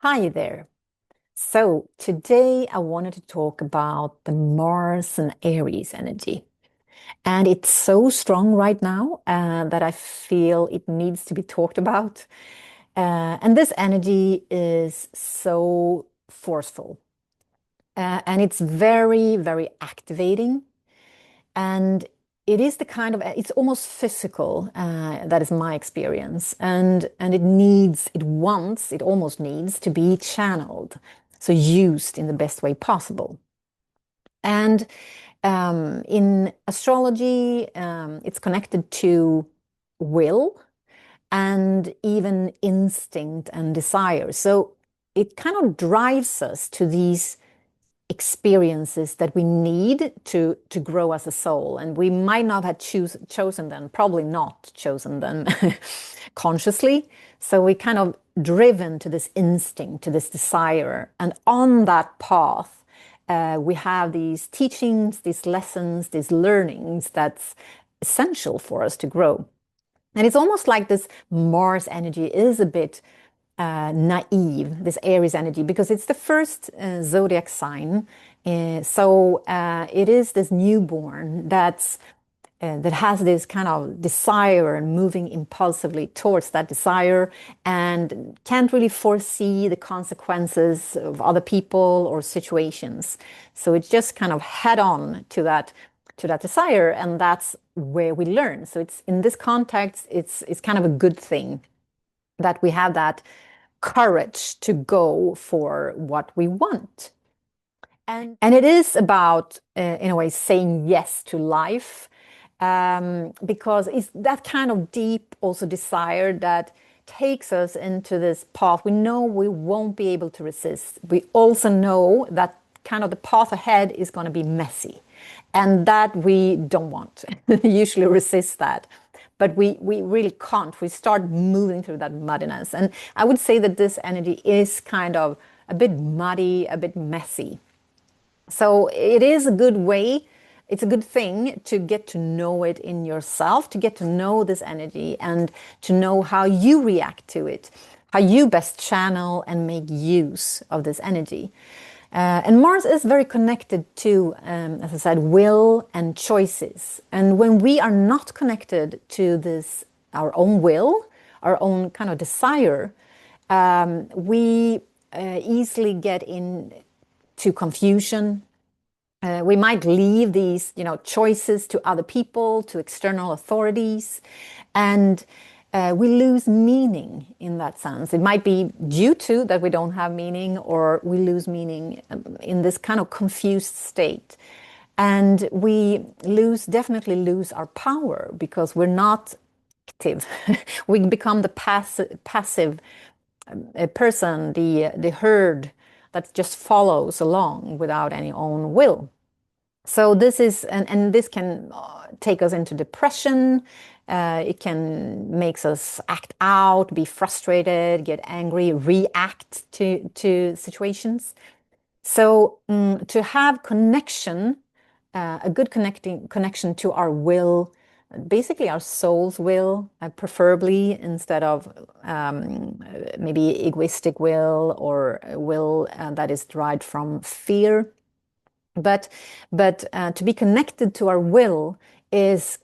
Hi there. So today I wanted to talk about the Mars and Aries energy. And it's so strong right now that I feel it needs to be talked about. And this energy is so forceful. And it's very, very activating. And it is the kind of, it's almost physical. That is my experience. And it almost needs to be channeled. So used in the best way possible. And in astrology, it's connected to will and even instinct and desire. So it kind of drives us to these experiences that we need to grow as a soul, and we might not have chosen them, probably not chosen them consciously. So we kind of driven to this instinct, to this desire, and on that path we have these teachings, these lessons, these learnings that's essential for us to grow. And it's almost like this Mars energy is a bit naive, this Aries energy, because it's the first zodiac sign. So it is this newborn that has this kind of desire and moving impulsively towards that desire and can't really foresee the consequences of other people or situations. So it's just kind of head on to that desire, and that's where we learn. So it's in this context, it's kind of a good thing that we have that courage to go for what we want. And it is about, in a way, saying yes to life, because it's that kind of deep also desire that takes us into this path we know we won't be able to resist. We also know that kind of the path ahead is going to be messy and that we don't want. Usually resist that. But we really can't. We start moving through that muddiness. And I would say that this energy is kind of a bit muddy, a bit messy. So it is a good way, it's a good thing to get to know it in yourself, to get to know this energy and to know how you react to it, how you best channel and make use of this energy. And Mars is very connected to, as I said, will and choices. And when we are not connected to this, our own will, our own kind of desire, we easily get into confusion. We might leave these, choices to other people, to external authorities, and we lose meaning in that sense. It might be due to that we don't have meaning, or we lose meaning in this kind of confused state. And we definitely lose our power because we're not active. We become the passive person, the herd that just follows along without any own will. So this is, and this can take us into depression. It can makes us act out, be frustrated, get angry, react to situations. So to have connection, a good connecting connection to our will, basically our soul's will, preferably instead of maybe egoistic will or a will that is derived from fear. But to be connected to our will is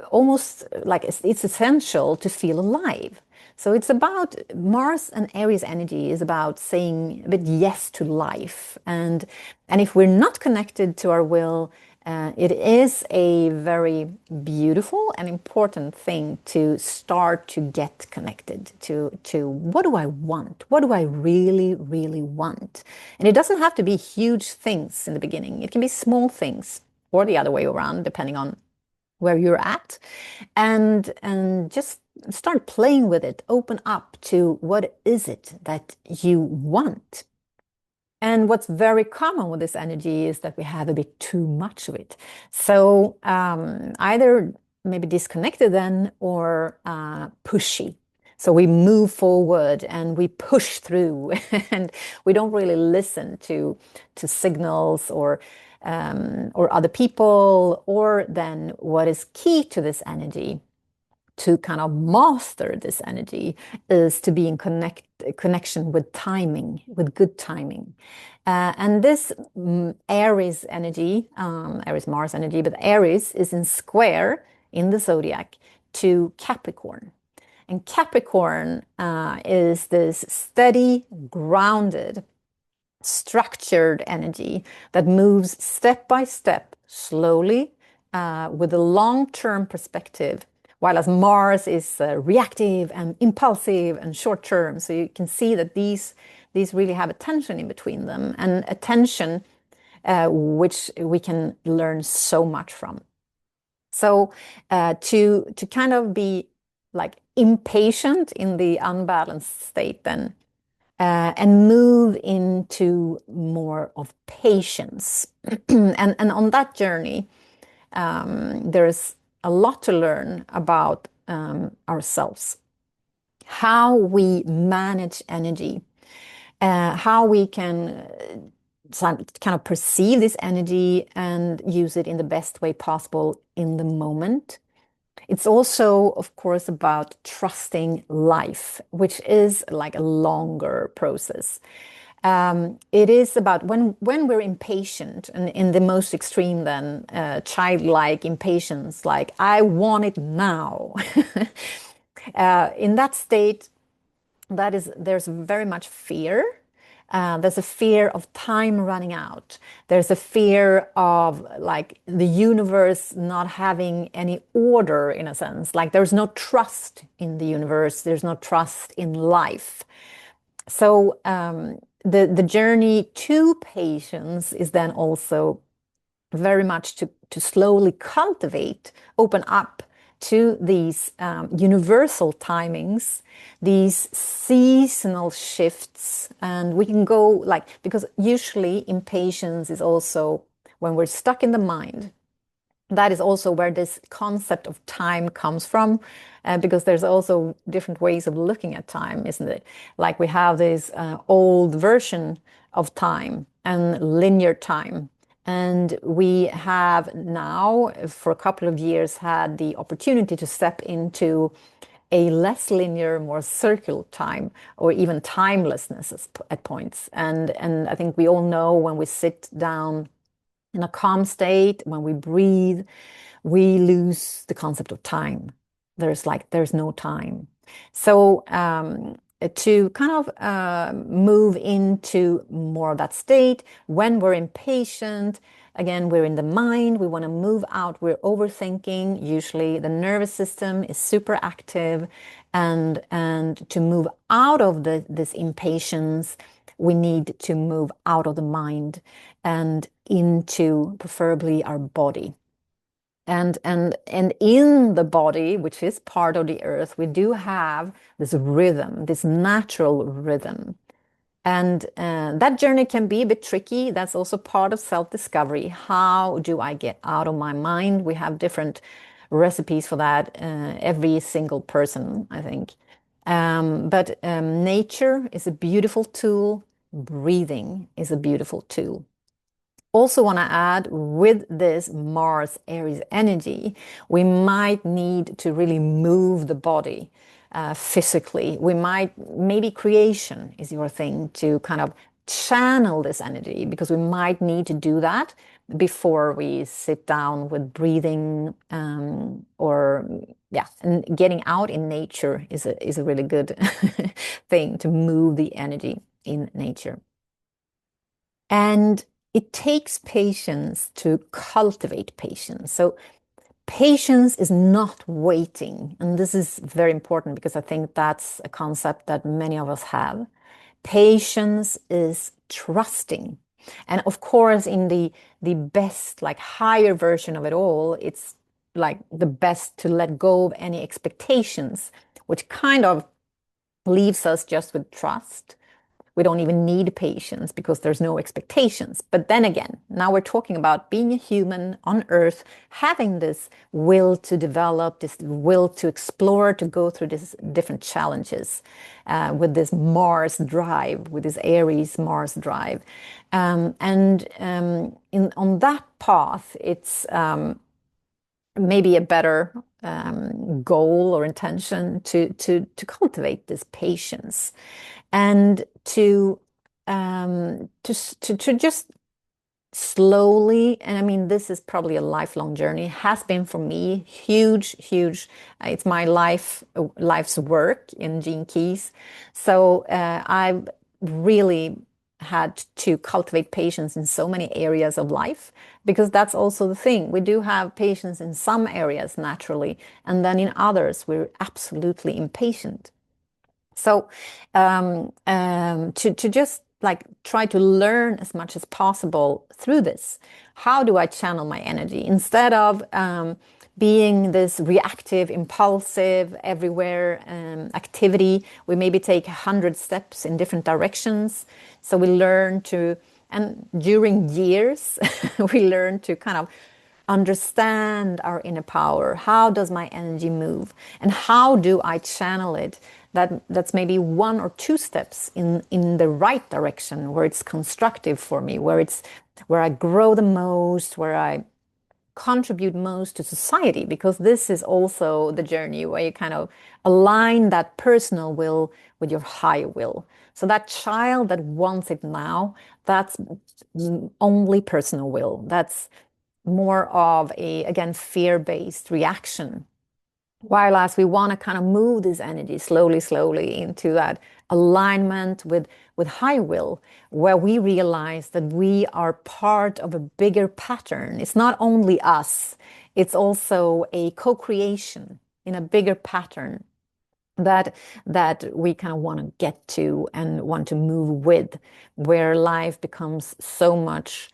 almost like it's essential to feel alive. So it's about Mars and Aries energy is about saying a bit yes to life. And if we're not connected to our will, it is a very beautiful and important thing to start to get connected to what do I want? What do I really, really want? And it doesn't have to be huge things in the beginning. It can be small things or the other way around, depending on where you're at, and just start playing with it. Open up to what is it that you want. And what's very common with this energy is that we have a bit too much of it. So either maybe disconnected then or pushy. So we move forward and we push through and we don't really listen to signals or other people, or then what is key to this energy to kind of master this energy is to be in connection with timing, with good timing. And this Aries energy, Aries Mars energy, but Aries is in square in the zodiac to Capricorn. And Capricorn is this steady, grounded, structured energy that moves step by step, slowly, with a long-term perspective, while as Mars is reactive and impulsive and short-term. So you can see that these really have a tension in between them, and a tension which we can learn so much from. So to kind of be like impatient in the unbalanced state then, and move into more of patience. And on that journey, there's a lot to learn about ourselves, how we manage energy, how we can kind of perceive this energy and use it in the best way possible in the moment. It's also, of course, about trusting life, which is like a longer process. It is about when we're impatient, and in the most extreme, then childlike impatience, like I want it now. In that state, there's very much fear. There's a fear of time running out. There's a fear of like the universe not having any order, in a sense. Like there's no trust in the universe. There's no trust in life. So the journey to patience is then also very much to slowly cultivate, open up to these universal timings, these seasonal shifts. And we can go like, because usually impatience is also when we're stuck in the mind. That is also where this concept of time comes from, because there's also different ways of looking at time, isn't it? Like we have this old version of time and linear time. And we have now, for a couple of years, had the opportunity to step into a less linear, more circular time, or even timelessness at points. And I think we all know when we sit down in a calm state, when we breathe, we lose the concept of time. There's no time. So to kind of move into more of that state, when we're impatient, again, we're in the mind, we want to move out, we're overthinking. Usually the nervous system is super active, and to move out of this impatience, we need to move out of the mind and into preferably our body. And in the body, which is part of the earth, we do have this rhythm, this natural rhythm. And that journey can be a bit tricky. That's also part of self-discovery. How do I get out of my mind? We have different recipes for that, every single person, I think. But nature is a beautiful tool. Breathing is a beautiful tool. Also want to add, with this Mars Aries energy, we might need to really move the body physically. Maybe creation is your thing to kind of channel this energy, because we might need to do that before we sit down with breathing, or yeah, and getting out in nature is a really good thing to move the energy in nature. And it takes patience to cultivate patience. So patience is not waiting. And this is very important, because I think that's a concept that many of us have. Patience is trusting. And of course, in the best, like higher version of it all, it's like the best to let go of any expectations, which kind of leaves us just with trust. We don't even need patience because there's no expectations. But then again, now we're talking about being a human on Earth, having this will to develop, this will to explore, to go through these different challenges, with this Mars drive, with this Aries Mars drive. On that path, it's maybe a better goal or intention to cultivate this patience and to just slowly, and I mean, this is probably a lifelong journey, has been for me huge. It's my life's work in Gene Keys. So I've really had to cultivate patience in so many areas of life, because that's also the thing. We do have patience in some areas naturally, and then in others we're absolutely impatient. So to just like try to learn as much as possible through this. How do I channel my energy instead of being this reactive, impulsive, everywhere activity? We maybe take 100 steps in different directions. So we learn to, and during years, we learn to kind of understand our inner power. How does my energy move? And how do I channel it? That's maybe 1 or 2 steps in the right direction, where it's constructive for me, where I grow the most, where I contribute most to society, because this is also the journey where you kind of align that personal will with your higher will. So that child that wants it now, that's only personal will. That's more of a, again, fear-based reaction. While as we want to kind of move this energy slowly into that alignment with high will, where we realize that we are part of a bigger pattern. It's not only us, it's also a co-creation in a bigger pattern that we kind of want to get to and want to move with, where life becomes so much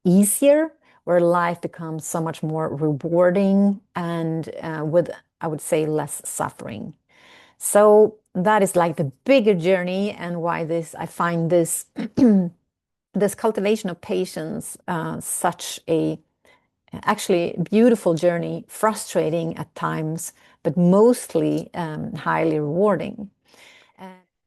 easier, where life becomes so much more rewarding, and with, I would say, less suffering. So that is like the bigger journey, and why this, I find this this cultivation of patience such a actually beautiful journey, frustrating at times, but mostly highly rewarding. Uh,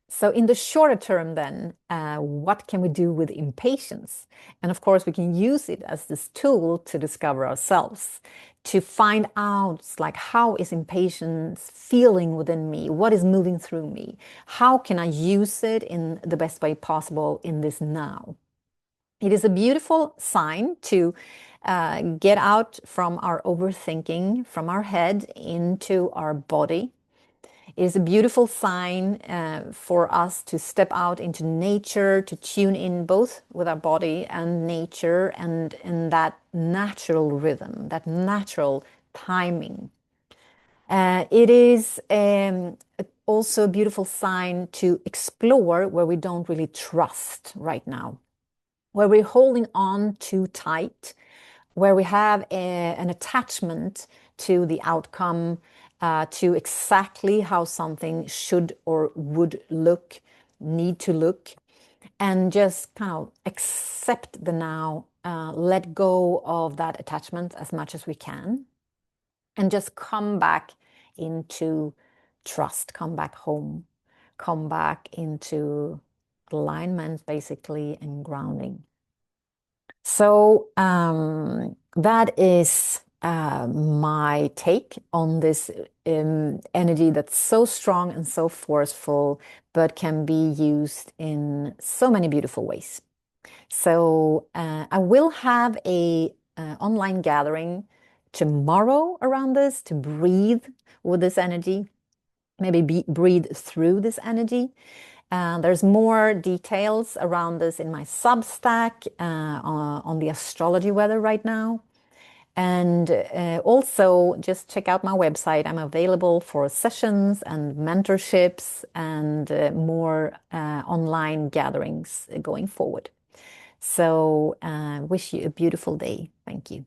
So in the shorter term, then, what can we do with impatience? And of course, we can use it as this tool to discover ourselves, to find out, like, how is impatience feeling within me? What is moving through me? How can I use it in the best way possible in this now? It is a beautiful sign to get out from our overthinking, from our head into our body. It is a beautiful sign for us to step out into nature, to tune in both with our body and nature, and in that natural rhythm, that natural timing. It is also a beautiful sign to explore where we don't really trust right now, where we're holding on too tight, where we have an attachment to the outcome, to exactly how something should or would look, need to look, and just kind of accept the now, let go of that attachment as much as we can, and just come back into trust, come back home, come back into alignment, basically, and grounding. So that is my take on this energy that's so strong and so forceful, but can be used in so many beautiful ways. So I will have a online gathering tomorrow around this, to breathe with this energy, maybe breathe through this energy. There's more details around this in my Substack on the astrology weather right now. And also just check out my website. I'm available for sessions and mentorships and more online gatherings going forward. So wish you a beautiful day. Thank you.